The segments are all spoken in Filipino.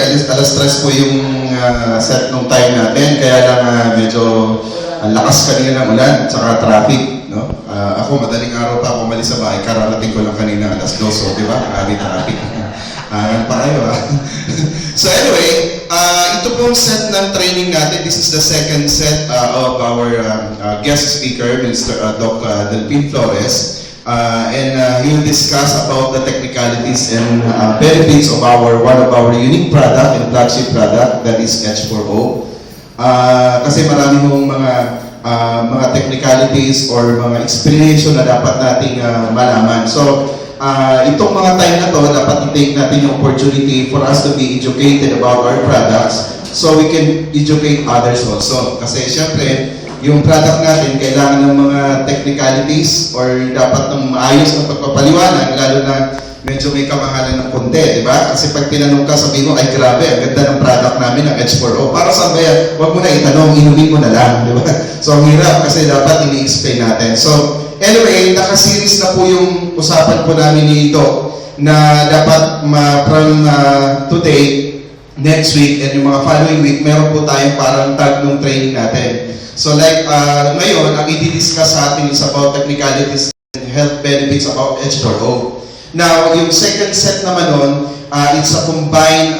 alas 3 po yung set nung time natin, kaya lang medyo ang lakas kanina ng ulan, tsaka traffic, no? Ako, madaling araw pa ako umalis sa bahay, kararating ko lang kanina alas 2, so, di ba? Traffic. Ano pa kayo, ha? So anyway, ito pong set ng training natin. This is the second set of our guest speaker, Mr. Doc Delpin Flores. And he will discuss about the technicalities and benefits of one of our unique product and flagship product, that is H4O. Kasi marami mong mga technicalities or mga explanation na dapat nating malaman. So, itong mga time na to, dapat i-take natin yung opportunity for us to be educated about our products so we can educate others also. Kasi syempre, yung product natin kailangan ng mga technicalities or dapat ng maayos na pagpapaliwanag, lalo na medyo may kamahalan ng konti, di ba? Kasi pag tinanong ka, sabihin mo, ay grabe, ang ganda ng product namin, ng H4O. Para saan ba yan? Huwag mo na itanong, inumin mo na lang, di ba? So, ang hirap kasi dapat ini-explain natin. So, anyway, nakaseries na po yung usapan po namin dito na dapat from today, next week, and yung mga following week, meron po tayong parang tag ng training natin. So like ngayon, ang i-discuss sa atin is about technicalities and health benefits about H4O. Now, yung second set naman nun, it's a combined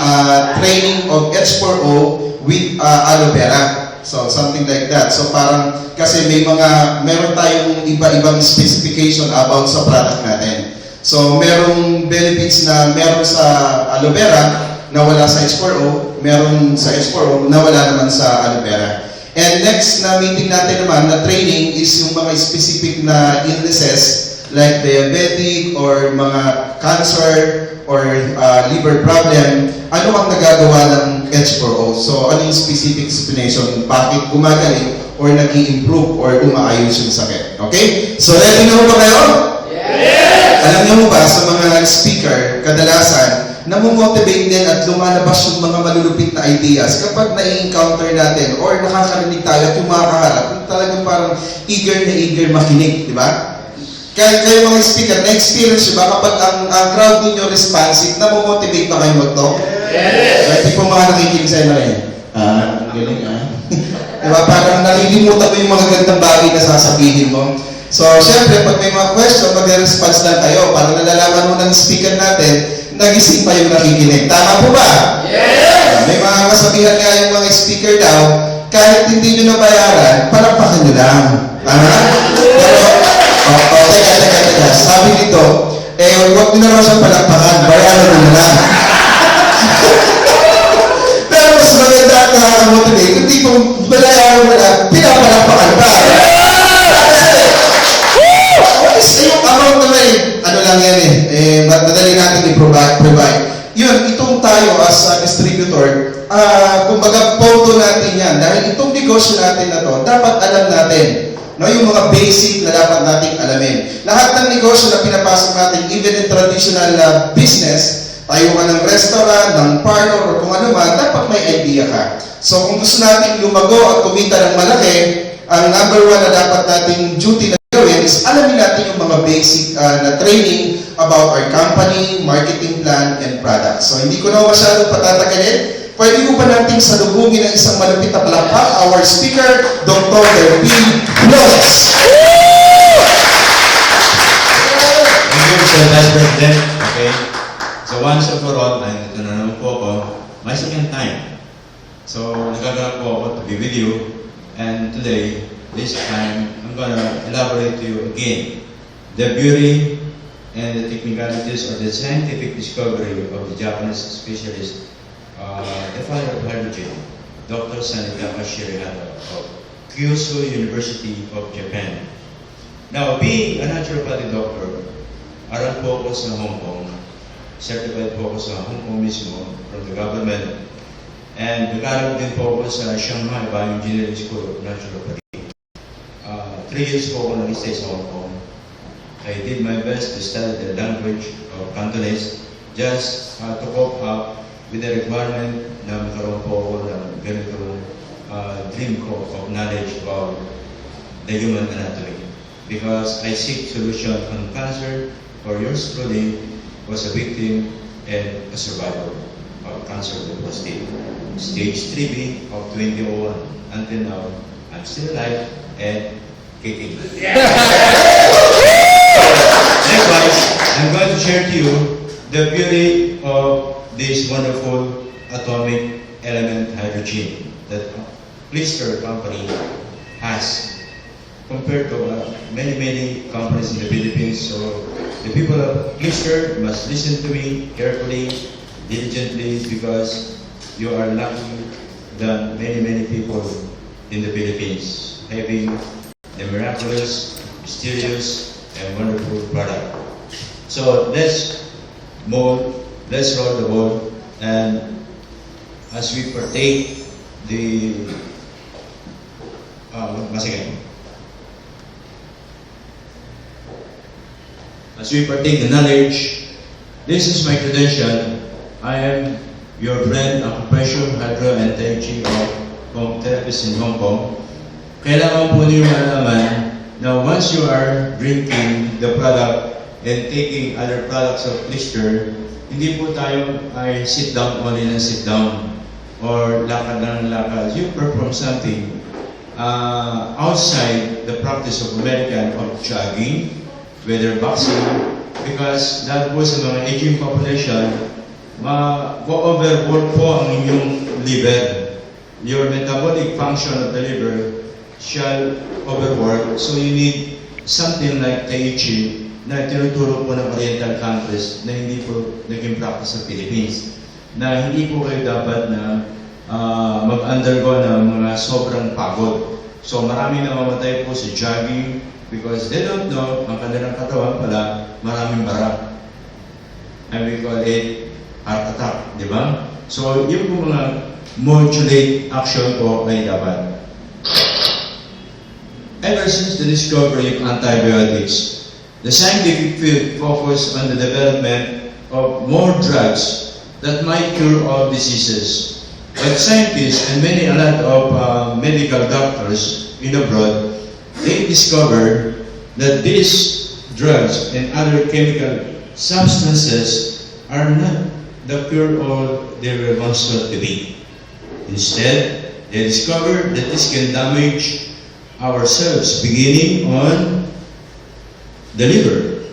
training of H4O with aloe vera. So, something like that. So, parang, kasi meron tayong iba-ibang specification about sa product natin. So, merong benefits na meron sa aloe vera na wala sa H4O, meron sa H4O na wala naman sa aloe vera. And next na meeting natin naman na training is yung mga specific na illnesses like diabetic or mga cancer or liver problem. Ano ang nagagawa ng H4O? So, ano yung specific explanation? Bakit gumagaling or nag-i-improve or umaayos yung sakit? Okay? So, ready na ba kayo? Yes! Alam niyo ba sa mga speaker, kadalasan, namomotivate din at lumalabas yung mga malulupit na ideas kapag na-encounter natin or nakakarinig tayo at yung mga kaharap, talagang parang eager na eager makinig, di ba? Kayo mga speaker, na-experience nyo ba kapag ang crowd ninyo responsive, namomotivate ba kayo mag-talk? Yes! Right? Di po mga nakikinig sa'yo na rin. Galing Diba? Parang nalilimutan mo yung mga gandang bagay na sasabihin mo. So, syempre, pag may mga question, mag-response lang kayo para nalalaman mo ng speaker natin, nagising pa yung nakikinig. Tama po ba? Yes! May mga kasabihan nga yung mga speaker daw, kahit hindi nyo nabayaran, palakpakan nyo lang. Tama? Pero, teka. Sabi nito, huwag nyo na raw siyang palakpakan, bayaran nyo lang. Pero mas maganda at nakakamotivate, hindi kung bayaran mo lang, pinapalakpakan pa. Yung amount naman ano lang yan madali natin i-provide. Yun, itong tayo as a distributor, kumbaga photo natin yan. Dahil itong negosyo natin na to, dapat alam natin, no, yung mga basic na dapat nating alamin. Lahat ng negosyo na pinapasok natin, even in traditional business, tayo ka ng restaurant, ng parlor, or kung ano man, dapat may idea ka. So kung gusto natin lumago at kumita ng malaki, ang number one na dapat nating duty na gawin is alamin natin yung mga basic na training about our company, marketing plan, and products. So hindi ko na masyadong patatagalin. Pwede ko pa natin salubungin ng isang malapit na palakpak, our speaker, Dr. Delpin Flores. Thank you, Mr. Vice President. Okay. So once and for all, ito na naman po ako, my second time. So nagaganap po ako to be with you. And today, this time, I'm gonna elaborate to you again the beauty and the technicalities or the scientific discovery of the Japanese specialist, the father of hydrogen, Dr. Sanitaka Shirihata of Kyushu University of Japan. Now, being a naturopathy doctor, aral po ako sa Hong Kong, certified po ako sa Hong Kong mismo from the government, and nag-aral din po ako sa Shanghai Bioengineering School of Naturopathy. 3 years po ako nag-stay sa Hong Kong. I did my best to study the language of Cantonese just to cope up with the requirement na magkaroon po ako ng ganitong dream ko of knowledge about the human anatomy. Because I seek solution on cancer, for yours truly was a victim and a survivor. of cancer of the prostate. Stage 3B of 2001. Until now, I'm still alive and kicking. Likewise, I'm going to share to you the beauty of this wonderful atomic element hydrogen that Blister company has compared to many companies in the Philippines. So the people of Blister must listen to me carefully, diligently, because you are lucky than many people in the Philippines having a miraculous, mysterious, and wonderful product. So let's roll the ball, and as we partake the as we partake the knowledge, this is my credential. I am your friend, acupressure, hydro, and tai chi of therapist in Hong Kong. Kailangan po niyo malaman na once you are drinking the product and taking other products of Blister, hindi po tayo ay sit down only na sit down or lakad lang ng lakad. You perform something outside the practice of American of jogging, whether boxing, because that po sa mga aging population, ma-overwork po ang inyong liver. Your metabolic function of the liver shall overwork, so you need something like Tai Chi na tinuturo po ng Oriental countries na hindi po naging practice sa Philippines. Na hindi po kayo dapat na mag-undergo ng mga sobrang pagod. So maraming namamatay po sa jogging because they don't know ang kanilang katawan pala maraming bara. And we call it heart attack, di ba? So yung po mga modulate action po ay dapat. Ever since the discovery of antibiotics, the scientific field focused on the development of more drugs that might cure all diseases. But scientists and a lot of medical doctors in abroad, they discovered that these drugs and other chemical substances are not the cure all they were once thought to be. Instead, they discovered that this can damage our cells, beginning on the liver.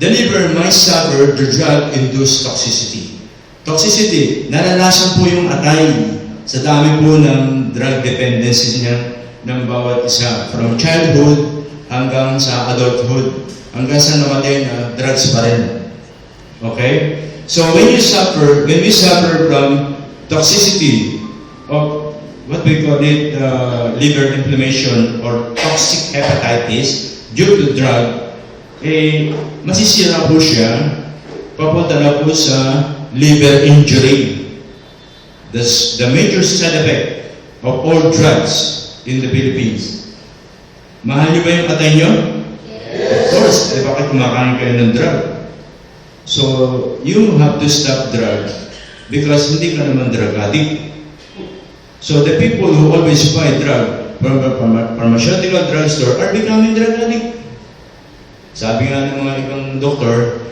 The liver might suffer the drug-induced toxicity. Toxicity, naranasan po yung atay sa dami po ng drug dependencies niya ng bawat isa. From childhood hanggang sa adulthood, hanggang sa namatay na drugs pa rin. Okay? So when we suffer from toxicity of what we call it liver inflammation or toxic hepatitis due to drug, masisira po siya, papunta na po sa liver injury. That's the major side effect of all drugs in the Philippines. Mahal niyo ba yung atay niyo? Yes. Of course, bakit kumakain kayo ng drug? So, you have to stop drug because hindi ka naman drug addict. So, the people who always buy drug from a pharmaceutical drugstore are becoming drug addict. Sabi nga ng mga ibang doktor,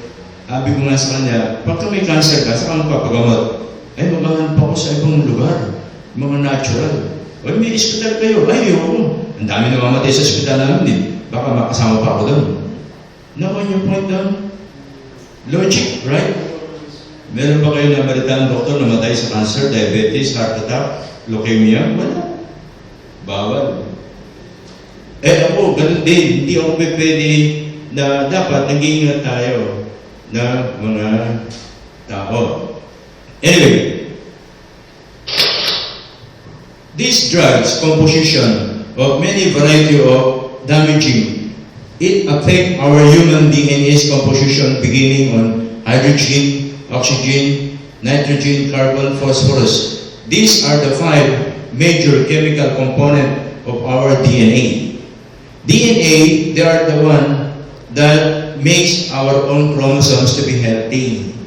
sabi ko nga sa kanya, pagka may cancer ka, saan ka papagamot? Ay, maghahanap ako sa ibang lugar, mga natural. O, may hospital kayo. Ay, yun. Ang dami namamatay sa hospital namin. Baka makasama pa ako doon. Now, on your point down, logic, right? Meron ba kayo na balitaan doktor na matay sa cancer, diabetes, heart attack, leukemia? Wala. Bawal. Ako, ganun din. Hindi ako pwede na dapat nag-iingat tayo na mga tao. Anyway, these drugs composition of many variety of damaging, it affect our human DNA's composition beginning on hydrogen, oxygen, nitrogen, carbon, phosphorus. These are the 5 major chemical components of our DNA. DNA, they are the one that makes our own chromosomes to be healthy.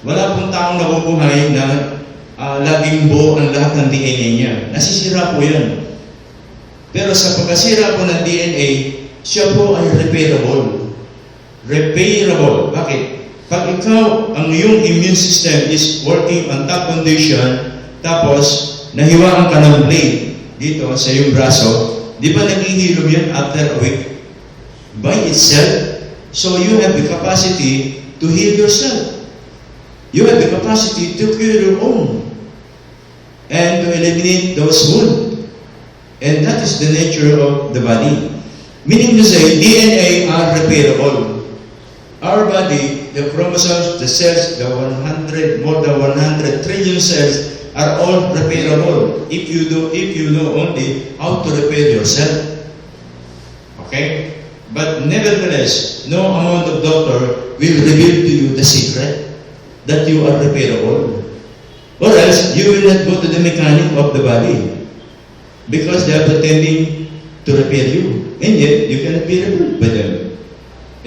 Wala pong taong nabubuhay na laging buo ang lahat ng DNA niya. Nasisira po yan. Pero sa pagkasira po ng DNA, siya po ay repairable. Repairable. Bakit? Pag ikaw, ang iyong immune system is working on top condition, tapos nahiwaan ka ng blade dito sa iyong braso, di ba naghihilom yan after a week? By itself, so you have the capacity to heal yourself. You have the capacity to cure your own and to eliminate those wounds. And that is the nature of the body. Meaning to say, DNA are repairable. Our body, the chromosomes, the cells, more than 100 trillion cells are all repairable if you know only how to repair yourself. Okay? But nevertheless, no amount of doctor will reveal to you the secret that you are repairable. Or else, you will not go to the mechanic of the body because they are pretending to repair you. And yet, you cannot be repaired by them.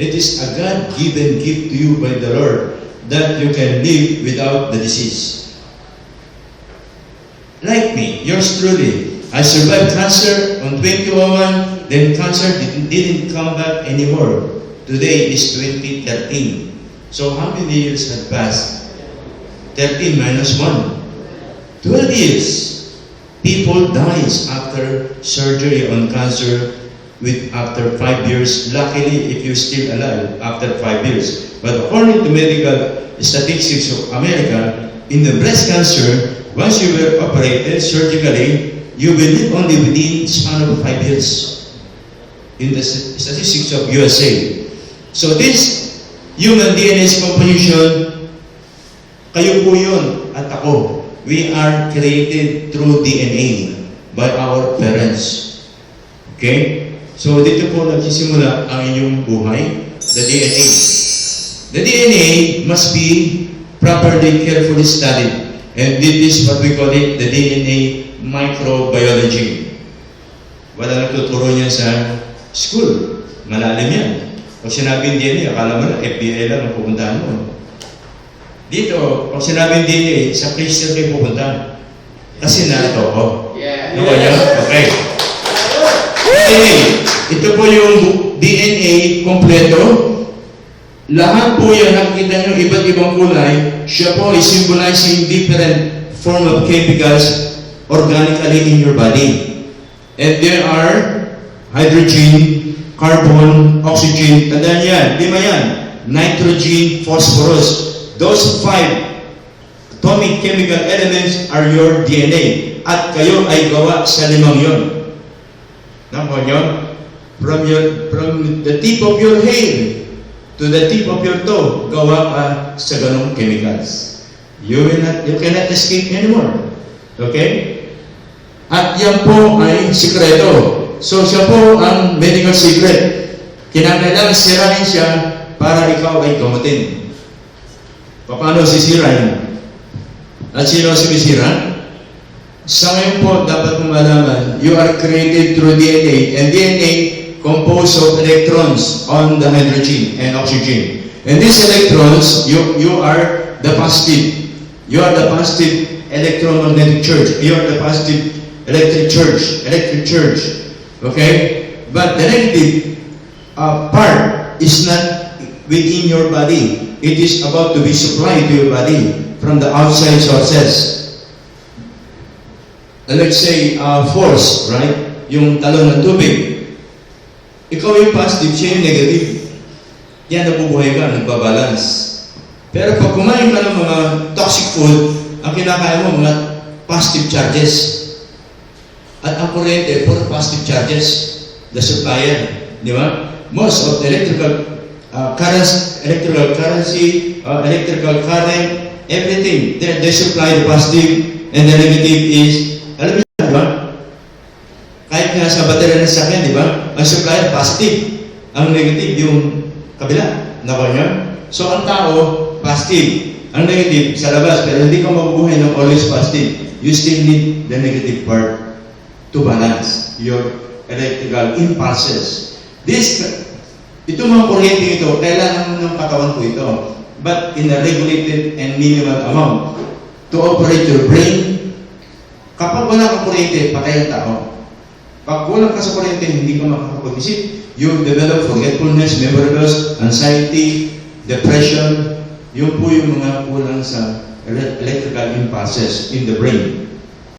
It is a God-given gift to you by the Lord that you can live without the disease. Like me, yours truly. I survived cancer on 2001, then cancer didn't come back anymore. Today is 2013. So how many years have passed? 13 minus 1. 12 years. People dies after surgery on cancer after 5 years. Luckily, if you're still alive after 5 years. But according to medical statistics of America, in the breast cancer, once you were operated surgically, you will live only within span of 5 years. In the statistics of USA. So this human DNA's composition, kayo po yun at ako. We are created through DNA by our parents. Okay? So dito po nagsisimula ang inyong buhay, the DNA. The DNA must be properly, carefully studied. And this is what we call it, the DNA microbiology. Wala nagtuturo niya sa school. Malalim yan. Pag sinabing DNA, akala mo na FBI lang ang pupuntahan mo. Dito, pag sinabing DNA, sa Christian kayo pupuntahan. Kasi narito ako. Nakuha niyo? Okay. DNA. Ito po yung DNA kompleto. Lahat po yan, nakikita nyo iba't ibang kulay. Siya po is symbolizing different form of chemicals organically in your body. And there are hydrogen, carbon, oxygen, tandaan yan, 5 yan. Nitrogen, phosphorus. Those 5 atomic chemical elements are your DNA. At kayo ay gawa sa 5 yon. Nakuha nyo? From the tip of your hair to the tip of your toe, gawa ka sa ganong chemicals. You cannot escape anymore. Okay? At yan po ay sikreto. So siya po ang medical secret. Kinakailangan sirain siya para ikaw ay gamutin. Paano sisirain? At sino sumisira? Sa ngayon po, dapat mong malaman, you are created through DNA, and DNA composed of electrons on the hydrogen and oxygen. And these electrons, you are the positive. You are the positive electromagnetic charge. You are the positive electric charge. Okay? But the negative part is not within your body. It is about to be supplied to your body from the outside sources. Let's say, force, right? Yung talon ng tubig. Ikaw yung positive, siya yung negative. Yan, nabubuhay ka, nagbabalance. Pero pag kumain ka ng mga toxic food, ang kinakain mo, mga positive charges. At ang kuryente, puro positive charges. The supplier, di ba? Most of the electrical current, everything, they supply the positive and the negative is, alam mo di ba? Kahit nga sa baterya ng sasakyan, di ba? Ang supplier, positive. Ang negative, yung kabila. Nakuha niyo? So, ang tao, positive. Ang negative, sa labas. Pero hindi ka mabubuhay ng always positive. You still need the negative part to balance your electrical impulses. Ito mga kuryente ito, kailangan ng katawan ko ito. But in a regulated and minimal amount. To operate your brain, kapag wala kang kuryente, patay ang tao. Pag wala ka sa kuryente, hindi ka makakapag-isip. You develop forgetfulness, memory loss, anxiety, depression, Yun po yung mga kulang sa electrical impulses in the brain.